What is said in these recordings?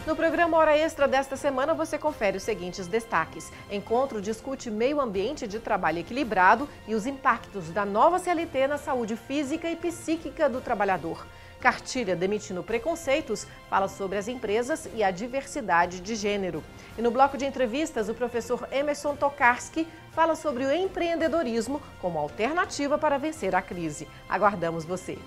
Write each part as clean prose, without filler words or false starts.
No programa Hora Extra desta semana, você confere os seguintes destaques. Encontro discute meio ambiente de trabalho equilibrado e os impactos da nova CLT na saúde física e psíquica do trabalhador. Cartilha demitindo preconceitos fala sobre as empresas e a diversidade de gênero. E no bloco de entrevistas, o professor Emerson Tokarski fala sobre o empreendedorismo como alternativa para vencer a crise. Aguardamos você!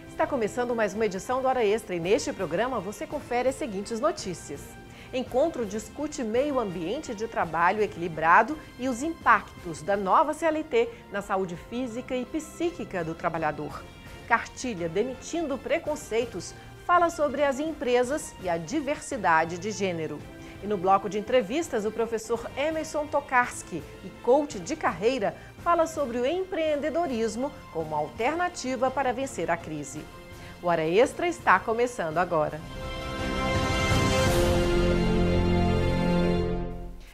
Está começando mais uma edição do Hora Extra e neste programa você confere as seguintes notícias. Encontro discute meio ambiente de trabalho equilibrado e os impactos da nova CLT na saúde física e psíquica do trabalhador. Cartilha demitindo preconceitos fala sobre as empresas e a diversidade de gênero. E no bloco de entrevistas, o professor Emerson Tokarski, e coach de carreira, fala sobre o empreendedorismo como alternativa para vencer a crise. O Hora Extra está começando agora.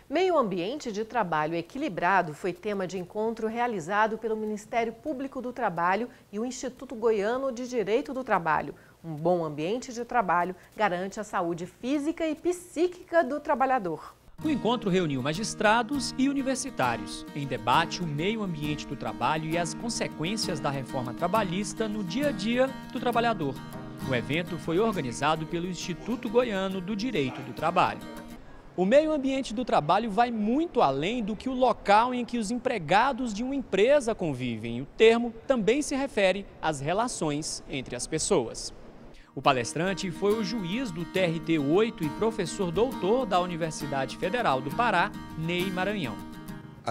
Meio ambiente de trabalho equilibrado foi tema de encontro realizado pelo Ministério Público do Trabalho e o Instituto Goiano de Direito do Trabalho. Um bom ambiente de trabalho garante a saúde física e psíquica do trabalhador. O encontro reuniu magistrados e universitários. Em debate, o meio ambiente do trabalho e as consequências da reforma trabalhista no dia a dia do trabalhador. O evento foi organizado pelo Instituto Goiano do Direito do Trabalho. O meio ambiente do trabalho vai muito além do que o local em que os empregados de uma empresa convivem. O termo também se refere às relações entre as pessoas. O palestrante foi o juiz do TRT 8 e professor doutor da Universidade Federal do Pará, Ney Maranhão.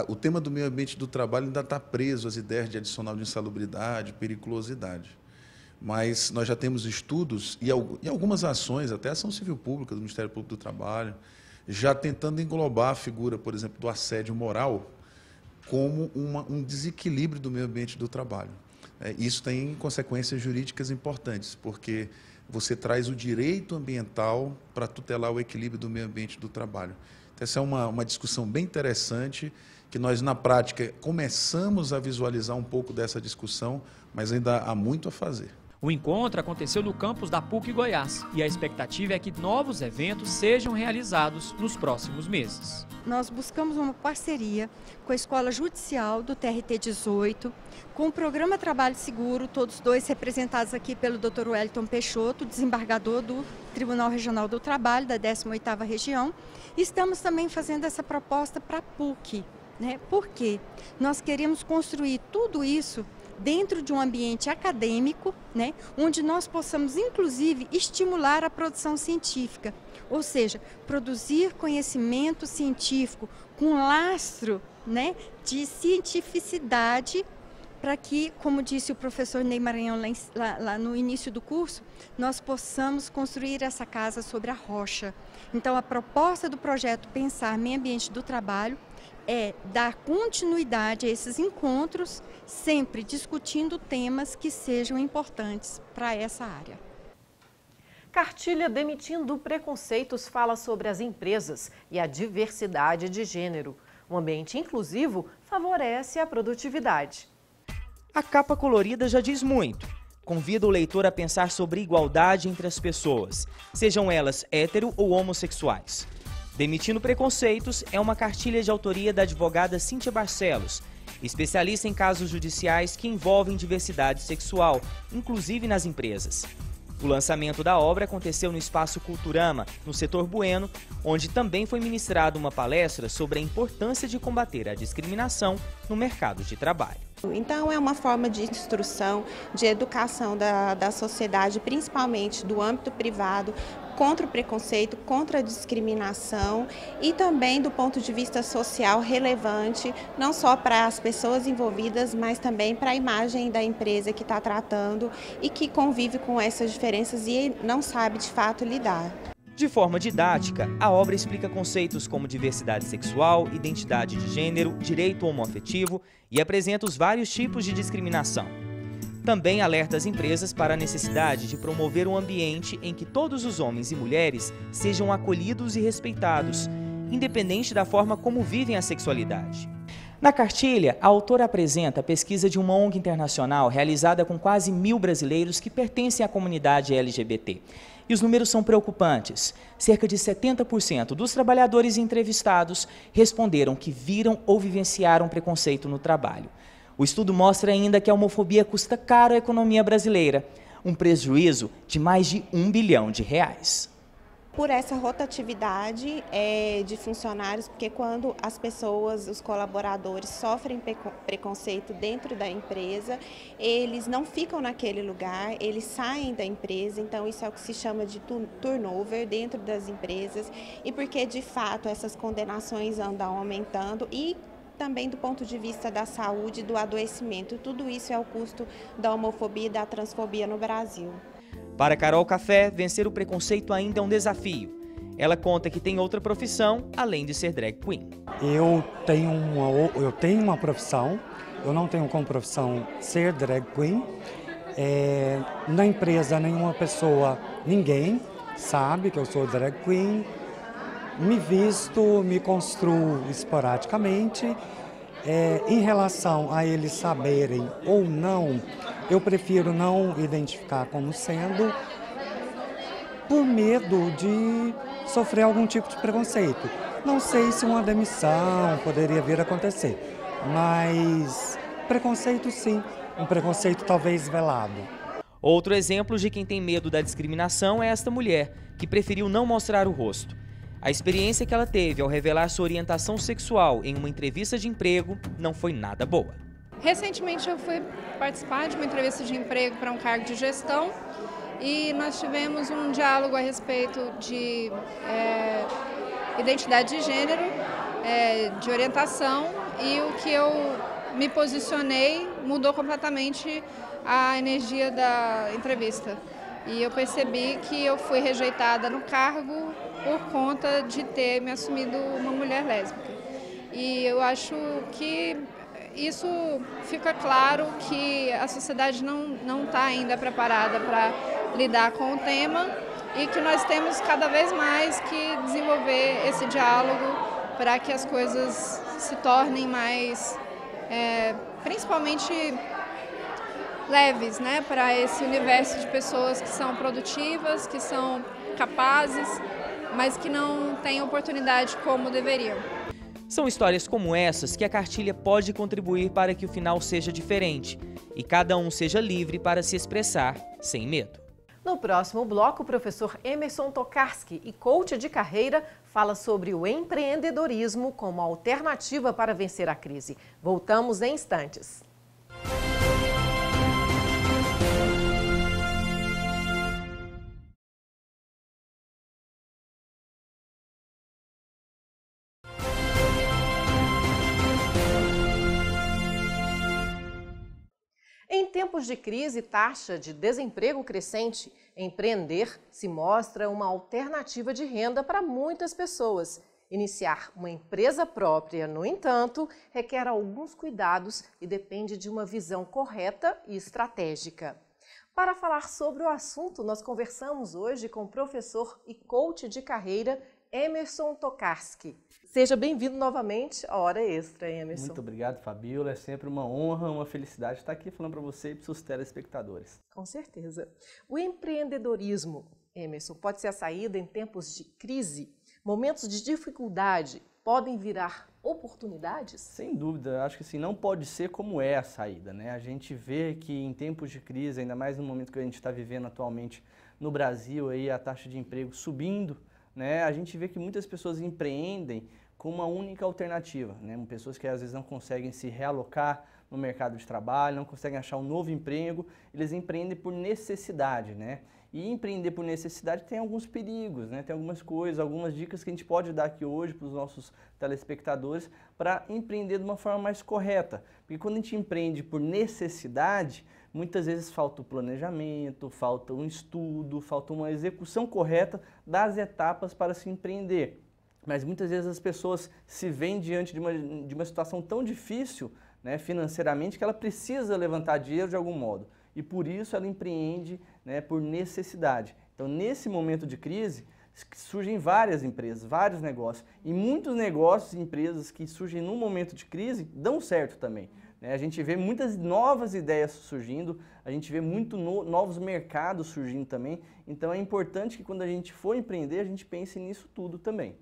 O tema do meio ambiente do trabalho ainda está preso às ideias de adicional de insalubridade, periculosidade. Mas nós já temos estudos e algumas ações, até a ação civil pública do Ministério Público do Trabalho, já tentando englobar a figura, por exemplo, do assédio moral como um desequilíbrio do meio ambiente do trabalho. Isso tem consequências jurídicas importantes, porque você traz o direito ambiental para tutelar o equilíbrio do meio ambiente do trabalho. Então, essa é uma discussão bem interessante, que nós, na prática, começamos a visualizar um pouco dessa discussão, mas ainda há muito a fazer. O encontro aconteceu no campus da PUC Goiás e a expectativa é que novos eventos sejam realizados nos próximos meses. Nós buscamos uma parceria com a Escola Judicial do TRT 18, com o Programa Trabalho Seguro, todos dois representados aqui pelo Dr. Wellington Peixoto, desembargador do Tribunal Regional do Trabalho, da 18ª Região. E estamos também fazendo essa proposta para a PUC, né? Porque nós queremos construir tudo isso dentro de um ambiente acadêmico, né, onde nós possamos, inclusive, estimular a produção científica, ou seja, produzir conhecimento científico com lastro, né, de cientificidade, para que, como disse o professor Ney Maranhão lá no início do curso, nós possamos construir essa casa sobre a rocha. Então, a proposta do projeto Pensar Meio Ambiente do Trabalho é dar continuidade a esses encontros, sempre discutindo temas que sejam importantes para essa área. Cartilha demitindo preconceitos fala sobre as empresas e a diversidade de gênero. Um ambiente inclusivo favorece a produtividade. A capa colorida já diz muito. Convida o leitor a pensar sobre igualdade entre as pessoas, sejam elas hétero ou homossexuais. Demitindo preconceitos é uma cartilha de autoria da advogada Cíntia Barcelos, especialista em casos judiciais que envolvem diversidade sexual, inclusive nas empresas. O lançamento da obra aconteceu no Espaço Culturama, no setor Bueno, onde também foi ministrada uma palestra sobre a importância de combater a discriminação no mercado de trabalho. Então é uma forma de instrução, de educação da sociedade, principalmente do âmbito privado, contra o preconceito, contra a discriminação e também do ponto de vista social relevante, não só para as pessoas envolvidas, mas também para a imagem da empresa que está tratando e que convive com essas diferenças e não sabe de fato lidar. De forma didática, a obra explica conceitos como diversidade sexual, identidade de gênero, direito homoafetivo e apresenta os vários tipos de discriminação. Também alerta as empresas para a necessidade de promover um ambiente em que todos os homens e mulheres sejam acolhidos e respeitados, independente da forma como vivem a sexualidade. Na cartilha, a autora apresenta a pesquisa de uma ONG internacional realizada com quase 1.000 brasileiros que pertencem à comunidade LGBT. E os números são preocupantes. Cerca de 70% dos trabalhadores entrevistados responderam que viram ou vivenciaram preconceito no trabalho. O estudo mostra ainda que a homofobia custa caro à economia brasileira, um prejuízo de mais de R$1 bilhão. Por essa rotatividade de funcionários, porque quando as pessoas, os colaboradores sofrem preconceito dentro da empresa, eles não ficam naquele lugar, eles saem da empresa, então isso é o que se chama de turnover dentro das empresas, e porque de fato essas condenações andam aumentando e também do ponto de vista da saúde, do adoecimento, tudo isso é o custo da homofobia e da transfobia no Brasil. Para Carol Café, vencer o preconceito ainda é um desafio. Ela conta que tem outra profissão, além de ser drag queen. Eu tenho uma profissão, eu não tenho como profissão ser drag queen. Na empresa, nenhuma pessoa, ninguém sabe que eu sou drag queen. Me visto, me construo esporadicamente. Em relação a eles saberem ou não, eu prefiro não identificar como sendo, por medo de sofrer algum tipo de preconceito. Não sei se uma demissão poderia vir a acontecer, mas preconceito sim, um preconceito talvez velado. Outro exemplo de quem tem medo da discriminação é esta mulher, que preferiu não mostrar o rosto. A experiência que ela teve ao revelar sua orientação sexual em uma entrevista de emprego não foi nada boa. Recentemente eu fui participar de uma entrevista de emprego para um cargo de gestão e nós tivemos um diálogo a respeito de identidade de gênero, de orientação, e o que eu me posicionei mudou completamente a energia da entrevista. E eu percebi que eu fui rejeitada no cargo por conta de ter me assumido uma mulher lésbica. E eu acho que isso fica claro que a sociedade não está ainda preparada para lidar com o tema e que nós temos cada vez mais que desenvolver esse diálogo para que as coisas se tornem mais, principalmente leves, né, para esse universo de pessoas que são produtivas, que são capazes, mas que não têm oportunidade como deveriam. São histórias como essas que a cartilha pode contribuir para que o final seja diferente e cada um seja livre para se expressar sem medo. No próximo bloco, o professor Emerson Tokarski e coach de carreira fala sobre o empreendedorismo como alternativa para vencer a crise. Voltamos em instantes. Em tempos de crise e taxa de desemprego crescente, empreender se mostra uma alternativa de renda para muitas pessoas. Iniciar uma empresa própria, no entanto, requer alguns cuidados e depende de uma visão correta e estratégica. Para falar sobre o assunto, nós conversamos hoje com o professor e coach de carreira Emerson Tokarski. Seja bem-vindo novamente à Hora Extra, Emerson. Muito obrigado, Fabíola. É sempre uma honra, uma felicidade estar aqui falando para você e para os seus telespectadores. Com certeza. O empreendedorismo, Emerson, pode ser a saída em tempos de crise? Momentos de dificuldade podem virar oportunidades? Sem dúvida. Acho que assim, não pode ser como é a saída, né? A gente vê que em tempos de crise, ainda mais no momento que a gente está vivendo atualmente no Brasil, aí a taxa de emprego subindo, né? A gente vê que muitas pessoas empreendem com uma única alternativa, né? Pessoas que às vezes não conseguem se realocar no mercado de trabalho, não conseguem achar um novo emprego, eles empreendem por necessidade, né? E empreender por necessidade tem alguns perigos, né? Tem algumas coisas, algumas dicas que a gente pode dar aqui hoje para os nossos telespectadores para empreender de uma forma mais correta. Porque quando a gente empreende por necessidade, muitas vezes falta o planejamento, falta um estudo, falta uma execução correta das etapas para se empreender. Mas muitas vezes as pessoas se veem diante de uma situação tão difícil, né, financeiramente, que ela precisa levantar dinheiro de algum modo. E por isso ela empreende, né, por necessidade. Então, nesse momento de crise, surgem várias empresas, vários negócios. E muitos negócios e empresas que surgem num momento de crise dão certo também. Né? A gente vê muitas novas ideias surgindo, a gente vê novos mercados surgindo também. Então, é importante que quando a gente for empreender, a gente pense nisso tudo também.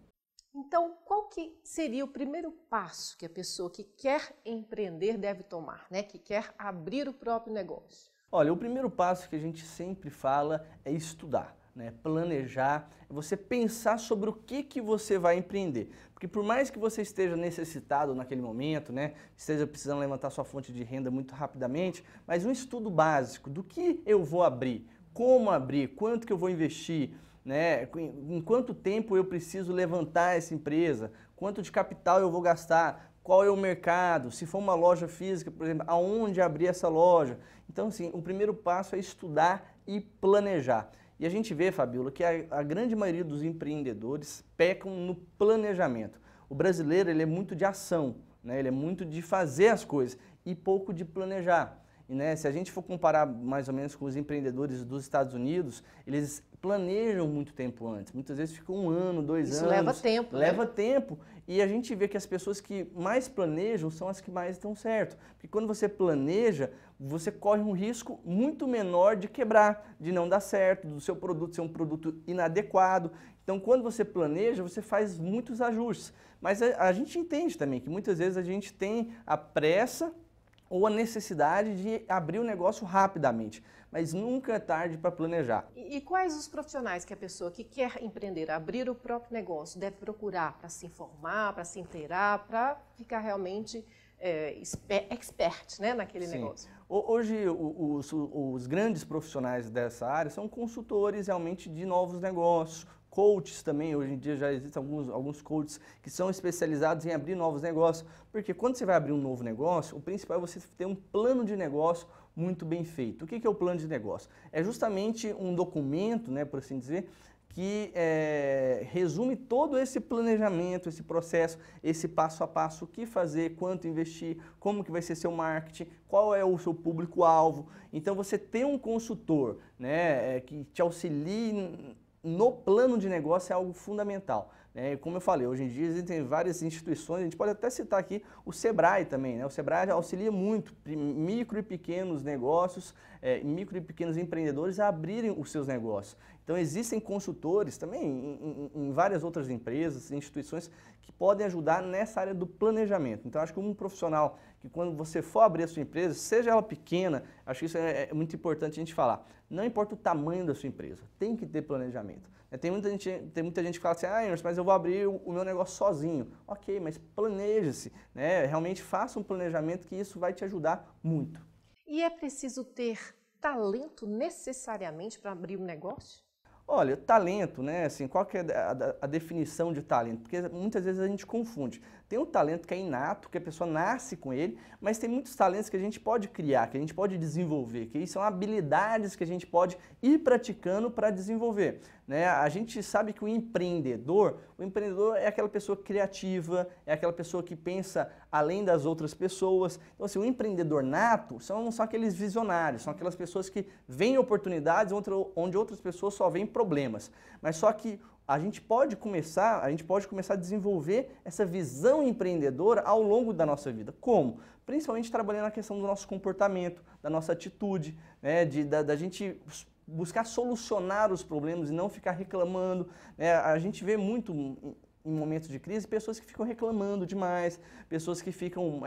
Então, qual que seria o primeiro passo que a pessoa que quer empreender deve tomar, né? Que quer abrir o próprio negócio? Olha, o primeiro passo que a gente sempre fala é estudar, né? Planejar, é você pensar sobre o que você vai empreender. Porque por mais que você esteja necessitado naquele momento, né? Esteja precisando levantar sua fonte de renda muito rapidamente, mas um estudo básico do que eu vou abrir, como abrir, quanto que eu vou investir, né? Em quanto tempo eu preciso levantar essa empresa, quanto de capital eu vou gastar, qual é o mercado, se for uma loja física, por exemplo, aonde abrir essa loja. Então, assim, o primeiro passo é estudar e planejar. E a gente vê, Fabíola, que a grande maioria dos empreendedores pecam no planejamento. O brasileiro, ele é muito de ação, né? Ele é muito de fazer as coisas e pouco de planejar. E, né, se a gente for comparar mais ou menos com os empreendedores dos Estados Unidos, eles planejam muito tempo antes. Muitas vezes ficam 1 ano, 2 anos. Isso leva tempo. Leva tempo. E a gente vê que as pessoas que mais planejam são as que mais dão certo. Porque quando você planeja, você corre um risco muito menor de quebrar, de não dar certo, do seu produto ser um produto inadequado. Então, quando você planeja, você faz muitos ajustes. Mas a gente entende também que muitas vezes a gente tem a pressa ou a necessidade de abrir o negócio rapidamente, mas nunca é tarde para planejar. E quais os profissionais que a pessoa que quer empreender, abrir o próprio negócio, deve procurar para se informar, para se inteirar, para ficar realmente expert, né, naquele negócio? Hoje, os grandes profissionais dessa área são consultores realmente de novos negócios, coaches também. Hoje em dia já existem alguns coaches que são especializados em abrir novos negócios, porque quando você vai abrir um novo negócio, o principal é você ter um plano de negócio muito bem feito. O que é o plano de negócio? É justamente um documento, né, por assim dizer, que resume todo esse planejamento, esse processo, esse passo a passo, o que fazer, quanto investir, como que vai ser seu marketing, qual é o seu público-alvo. Então, você tem um consultor, né, que te auxilie no plano de negócio é algo fundamental. Né? Como eu falei, hoje em dia existem várias instituições, a gente pode até citar aqui o Sebrae também. Né? O Sebrae auxilia muito micro e pequenos negócios, micro e pequenos empreendedores a abrirem os seus negócios. Então existem consultores também em várias outras empresas, instituições que podem ajudar nessa área do planejamento. Então acho que um profissional que quando você for abrir a sua empresa, seja ela pequena, acho que isso é muito importante a gente falar. Não importa o tamanho da sua empresa, tem que ter planejamento. Tem muita gente que fala assim, mas eu vou abrir o meu negócio sozinho. Ok, mas planeje-se, né? Realmente faça um planejamento que isso vai te ajudar muito. E é preciso ter talento necessariamente para abrir um negócio? Olha, talento, né? Assim, qual que é a definição de talento? Porque muitas vezes a gente confunde. Tem um talento que é inato, que a pessoa nasce com ele, mas tem muitos talentos que a gente pode criar, que a gente pode desenvolver, que são habilidades que a gente pode ir praticando para desenvolver. Né? A gente sabe que o empreendedor é aquela pessoa criativa, é aquela pessoa que pensa além das outras pessoas. Então, assim, o empreendedor nato são aqueles visionários, são aquelas pessoas que veem oportunidades onde outras pessoas só veem problemas. Mas só que a gente pode começar a desenvolver essa visão empreendedora ao longo da nossa vida. Como? Principalmente trabalhando na questão do nosso comportamento, da nossa atitude, né? Da gente buscar solucionar os problemas e não ficar reclamando. Né? A gente vê muito em momentos de crise pessoas que ficam reclamando demais, pessoas que ficam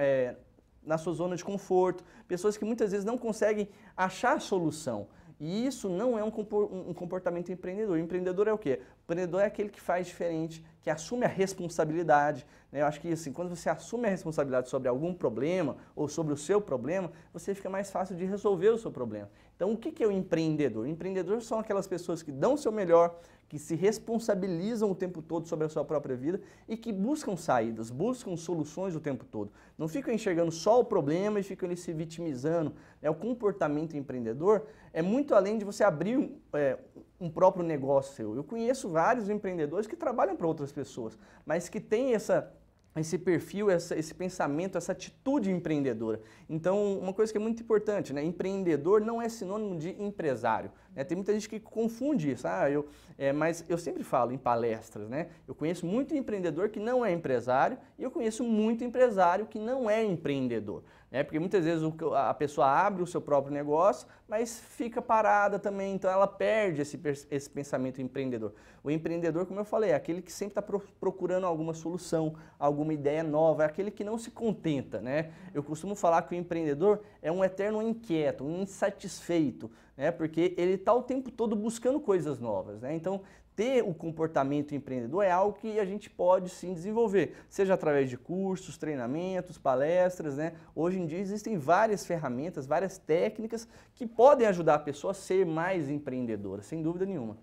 na sua zona de conforto, pessoas que muitas vezes não conseguem achar solução. E isso não é um comportamento empreendedor. O empreendedor é o quê? O empreendedor é aquele que faz diferente, que assume a responsabilidade. Né? Eu acho que assim, quando você assume a responsabilidade sobre algum problema ou sobre o seu problema, você fica mais fácil de resolver o seu problema. Então, o que é o empreendedor? O empreendedor são aquelas pessoas que dão o seu melhor, que se responsabilizam o tempo todo sobre a sua própria vida e que buscam saídas, buscam soluções o tempo todo. Não ficam enxergando só o problema e ficam ali se vitimizando. O comportamento empreendedor é muito além de você abrir um próprio negócio seu. Eu conheço vários empreendedores que trabalham para outras pessoas, mas que têm esse perfil, esse pensamento, essa atitude empreendedora. Então, uma coisa que é muito importante, né? Empreendedor não é sinônimo de empresário, né? Tem muita gente que confunde isso, mas eu sempre falo em palestras, né? Eu conheço muito empreendedor que não é empresário e eu conheço muito empresário que não é empreendedor, né? Porque muitas vezes a pessoa abre o seu próprio negócio, mas fica parada também, então ela perde esse pensamento empreendedor. O empreendedor, como eu falei, é aquele que sempre está procurando alguma solução, alguma ideia nova, é aquele que não se contenta, né? Eu costumo falar que o empreendedor é um eterno inquieto, um insatisfeito, né? Porque ele está o tempo todo buscando coisas novas, né? Então, ter o comportamento empreendedor é algo que a gente pode sim desenvolver, seja através de cursos, treinamentos, palestras, né? Hoje em dia existem várias ferramentas, várias técnicas que podem ajudar a pessoa a ser mais empreendedora, sem dúvida nenhuma.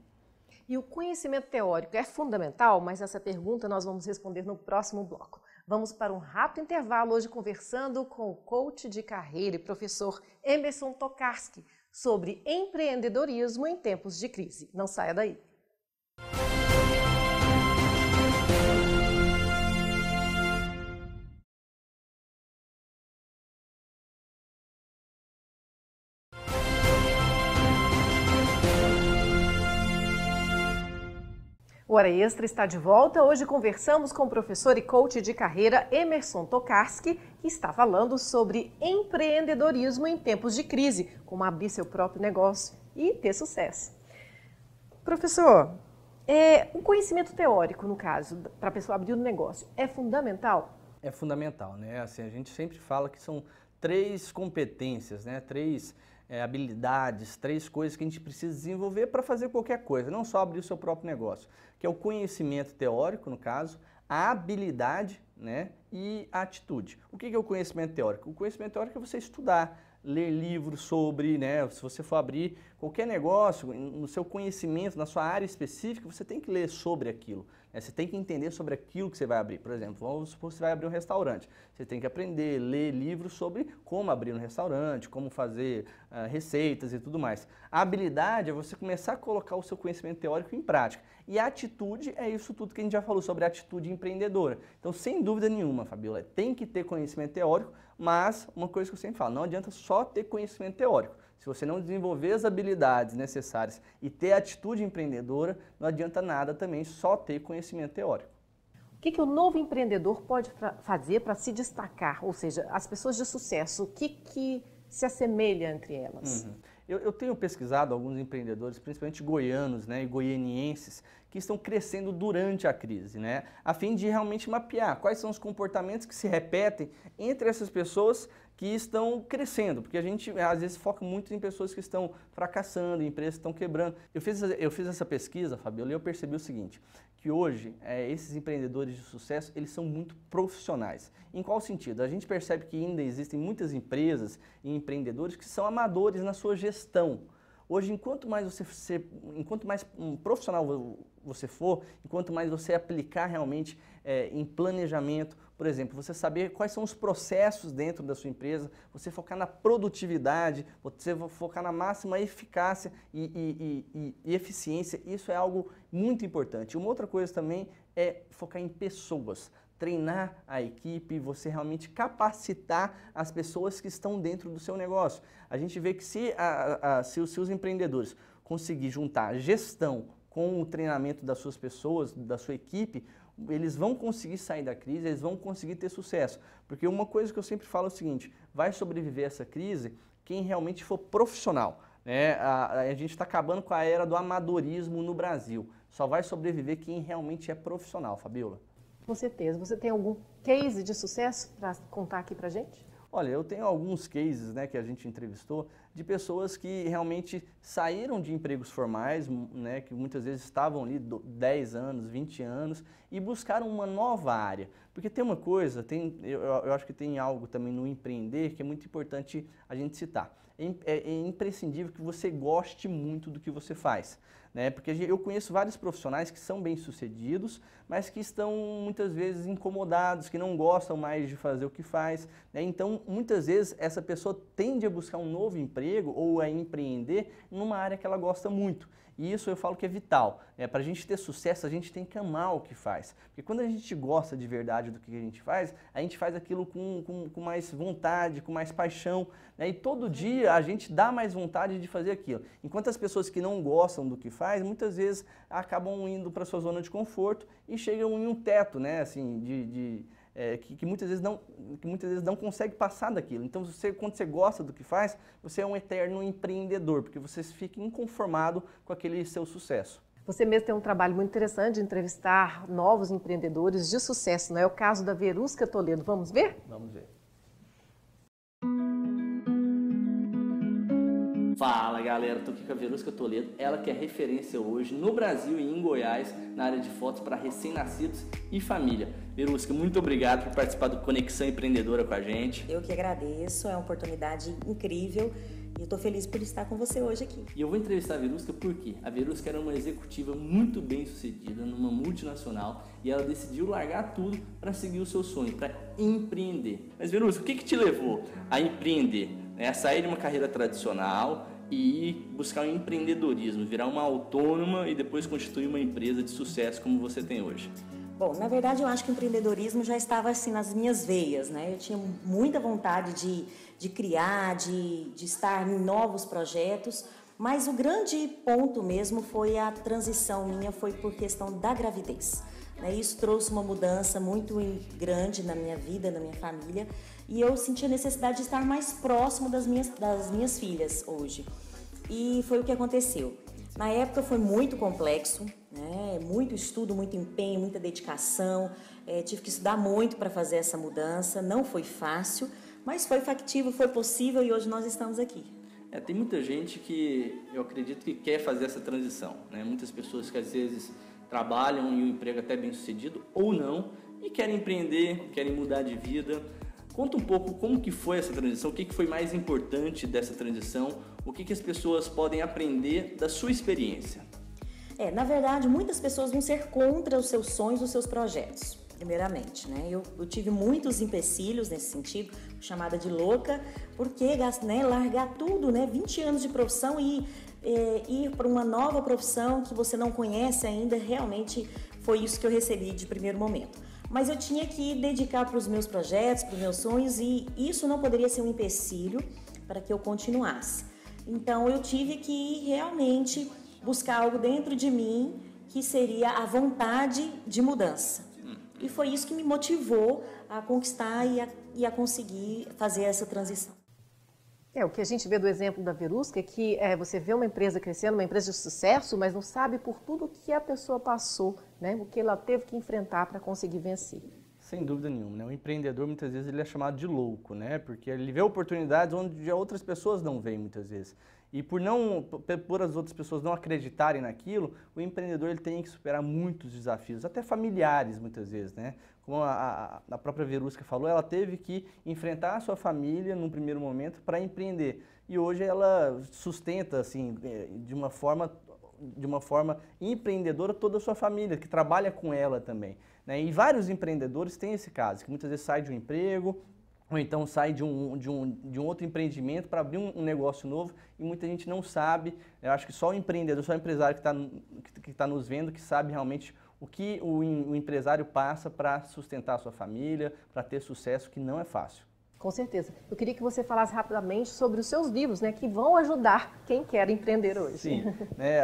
E o conhecimento teórico é fundamental, mas essa pergunta nós vamos responder no próximo bloco. Vamos para um rápido intervalo hoje conversando com o coach de carreira e professor Emerson Tokarski sobre empreendedorismo em tempos de crise. Não saia daí. O Hora Extra está de volta. Hoje conversamos com o professor e coach de carreira Emerson Tokarski, que está falando sobre empreendedorismo em tempos de crise, como abrir seu próprio negócio e ter sucesso. Professor, o conhecimento teórico, no caso, para a pessoa abrir um negócio, é fundamental? É fundamental, né? Assim, a gente sempre fala que são 3 competências, né? 3 habilidades, 3 coisas que a gente precisa desenvolver para fazer qualquer coisa, não só abrir o seu próprio negócio, que é o conhecimento teórico, no caso, a habilidade, né, e a atitude. O que é o conhecimento teórico? O conhecimento teórico é você estudar, ler livros sobre, né, se você for abrir qualquer negócio, no seu conhecimento, na sua área específica, você tem que ler sobre aquilo, né? Você tem que entender sobre aquilo que você vai abrir. Por exemplo, vamos supor que você vai abrir um restaurante. Você tem que aprender, ler livros sobre como abrir um restaurante, como fazer receitas e tudo mais. A habilidade é você começar a colocar o seu conhecimento teórico em prática. E a atitude é isso tudo que a gente já falou sobre a atitude empreendedora. Então, sem dúvida nenhuma, Fabiola, tem que ter conhecimento teórico, mas uma coisa que eu sempre falo, não adianta só ter conhecimento teórico. Se você não desenvolver as habilidades necessárias e ter atitude empreendedora, não adianta nada também só ter conhecimento teórico. O que o novo empreendedor pode fazer para se destacar? Ou seja, as pessoas de sucesso, o que se assemelha entre elas? Eu tenho pesquisado alguns empreendedores, principalmente goianos, né, e goianienses, que estão crescendo durante a crise, né, a fim de realmente mapear quais são os comportamentos que se repetem entre essas pessoas que estão crescendo, porque a gente às vezes foca muito em pessoas que estão fracassando, em empresas que estão quebrando. Eu fiz essa pesquisa, Fabiola, e eu percebi o seguinte, que hoje esses empreendedores de sucesso, eles são muito profissionais. Em qual sentido? A gente percebe que ainda existem muitas empresas e empreendedores que são amadores na sua gestão. Hoje, enquanto mais um profissional você for, enquanto mais você aplicar realmente em planejamento, por exemplo, você saber quais são os processos dentro da sua empresa, você focar na produtividade, você focar na máxima eficácia e eficiência, isso é algo muito importante. Uma outra coisa também é focar em pessoas. Treinar a equipe, você realmente capacitar as pessoas que estão dentro do seu negócio. A gente vê que se os empreendedores conseguirem juntar a gestão com o treinamento das suas pessoas, da sua equipe, eles vão conseguir sair da crise, eles vão conseguir ter sucesso. Porque uma coisa que eu sempre falo é o seguinte, vai sobreviver essa crise quem realmente for profissional. Né? A gente está acabando com a era do amadorismo no Brasil. Só vai sobreviver quem realmente é profissional, Fabiola. Com certeza. Você tem algum case de sucesso para contar aqui para a gente? Olha, eu tenho alguns cases, né, que a gente entrevistou de pessoas que realmente saíram de empregos formais, né, que muitas vezes estavam ali 10 anos, 20 anos e buscaram uma nova área. Porque tem uma coisa, eu acho que tem algo também no empreender que é muito importante a gente citar. é imprescindível que você goste muito do que você faz, né? Porque eu conheço vários profissionais que são bem-sucedidos, mas que estão muitas vezes incomodados, que não gostam mais de fazer o que faz, né? Então, muitas vezes, essa pessoa tende a buscar um novo emprego ou a empreender numa área que ela gosta muito. E isso eu falo que é vital. Para a gente ter sucesso, a gente tem que amar o que faz. Porque quando a gente gosta de verdade do que a gente faz aquilo com mais vontade, com mais paixão, né? E todo dia a gente dá mais vontade de fazer aquilo. Enquanto as pessoas que não gostam do que faz, muitas vezes acabam indo para a sua zona de conforto e chegam em um teto, né? Assim, que muitas vezes não consegue passar daquilo. Então, quando você gosta do que faz, você é um eterno empreendedor, porque você fica inconformado com aquele seu sucesso. Você mesmo tem um trabalho muito interessante de entrevistar novos empreendedores de sucesso, não é o caso da Verusca Toledo. Vamos ver? Vamos ver. Fala galera, estou aqui com a Verusca Toledo, ela que é referência hoje no Brasil e em Goiás na área de fotos para recém-nascidos e família. Verusca, muito obrigado por participar do Conexão Empreendedora com a gente. Eu que agradeço, é uma oportunidade incrível e eu estou feliz por estar com você hoje aqui. E eu vou entrevistar a Verusca porque a Verusca era uma executiva muito bem sucedida numa multinacional e ela decidiu largar tudo para seguir o seu sonho, para empreender. Mas Verusca, o que te levou a empreender? A sair de uma carreira tradicional e ir buscar um empreendedorismo, virar uma autônoma e depois constituir uma empresa de sucesso como você tem hoje? Bom, na verdade eu acho que o empreendedorismo já estava assim nas minhas veias, né? Eu tinha muita vontade de criar, de estar em novos projetos, mas o grande ponto mesmo foi a transição minha, foi por questão da gravidez. Isso trouxe uma mudança muito grande na minha vida, na minha família, e eu senti a necessidade de estar mais próximo das minhas filhas hoje. E foi o que aconteceu. Na época foi muito complexo, né? Muito estudo, muito empenho, muita dedicação. Tive que estudar muito para fazer essa mudança. Não foi fácil, mas foi factível, foi possível e hoje nós estamos aqui. Tem muita gente que eu acredito que quer fazer essa transição, né? Muitas pessoas que às vezes trabalham em um emprego até bem sucedido ou não e querem empreender, querem mudar de vida. Conta um pouco como que foi essa transição, o que foi mais importante dessa transição, o que as pessoas podem aprender da sua experiência. Na verdade, muitas pessoas vão ser contra os seus sonhos, os seus projetos, primeiramente, né? Eu tive muitos empecilhos nesse sentido, chamada de louca, porque largar tudo, né? 20 anos de profissão e ir para uma nova profissão que você não conhece ainda, realmente foi isso que eu recebi de primeiro momento. Mas eu tinha que dedicar para os meus projetos, para os meus sonhos, e isso não poderia ser um empecilho para que eu continuasse. Então eu tive que realmente buscar algo dentro de mim que seria a vontade de mudança. E foi isso que me motivou a conquistar e a conseguir fazer essa transição. O que a gente vê do exemplo da Verusca é que você vê uma empresa crescendo, uma empresa de sucesso, mas não sabe por tudo que a pessoa passou, né? O que ela teve que enfrentar para conseguir vencer. Sem dúvida nenhuma, né? O empreendedor muitas vezes ele é chamado de louco, né? Porque ele vê oportunidades onde outras pessoas não veem muitas vezes. E por as outras pessoas não acreditarem naquilo, o empreendedor ele tem que superar muitos desafios, até familiares muitas vezes, né? Como a própria Verusca falou, ela teve que enfrentar a sua família num primeiro momento para empreender. E hoje ela sustenta assim, de uma forma empreendedora toda a sua família, que trabalha com ela também, né? E vários empreendedores têm esse caso, que muitas vezes sai de um emprego, ou então sai de um outro empreendimento para abrir um negócio novo e muita gente não sabe. Eu acho que só o empreendedor, só o empresário que está nos vendo, que sabe realmente o que o empresário passa para sustentar a sua família, para ter sucesso, que não é fácil. Com certeza. Eu queria que você falasse rapidamente sobre os seus livros, né, que vão ajudar quem quer empreender hoje. Sim,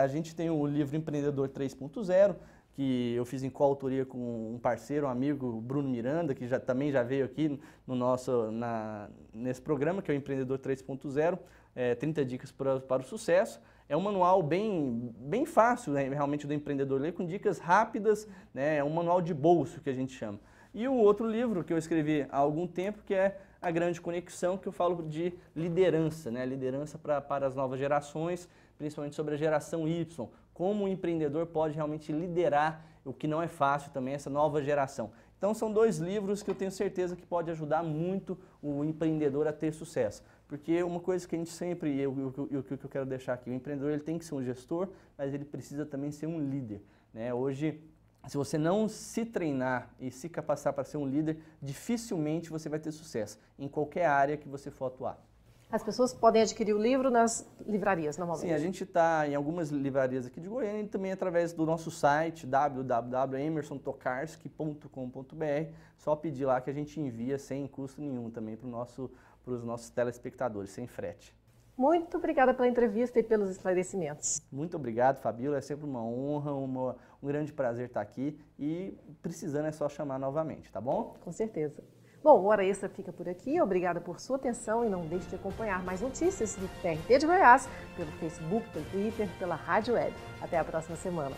a gente tem o livro Empreendedor 3.0, que eu fiz em coautoria com um parceiro, um amigo, Bruno Miranda, que também já veio aqui nesse programa, que é o Empreendedor 3.0, 30 dicas para o sucesso. É um manual bem fácil, né, realmente, do empreendedor ler, com dicas rápidas, né, é um manual de bolso que a gente chama. E o outro livro que eu escrevi há algum tempo, que é A Grande Conexão, que eu falo de liderança, né, liderança para as novas gerações, principalmente sobre a geração Y, como o empreendedor pode realmente liderar, o que não é fácil também, essa nova geração. Então são 2 livros que eu tenho certeza que pode ajudar muito o empreendedor a ter sucesso. Porque uma coisa que a gente sempre, e o que eu quero deixar aqui, o empreendedor ele tem que ser um gestor, mas ele precisa também ser um líder, né? Hoje, se você não se treinar e se capacitar para ser um líder, dificilmente você vai ter sucesso em qualquer área que você for atuar. As pessoas podem adquirir o livro nas livrarias, normalmente? Sim, a gente está em algumas livrarias aqui de Goiânia e também através do nosso site www.emersontokarski.com.br. Só pedir lá que a gente envia sem custo nenhum também para os nossos telespectadores, sem frete. Muito obrigada pela entrevista e pelos esclarecimentos. Muito obrigado, Fabíola. É sempre uma honra, um grande prazer estar aqui e precisando é só chamar novamente, tá bom? Com certeza. Bom, o Hora Extra fica por aqui. Obrigada por sua atenção e não deixe de acompanhar mais notícias do TRT de Goiás pelo Facebook, pelo Twitter, pela Rádio Web. Até a próxima semana.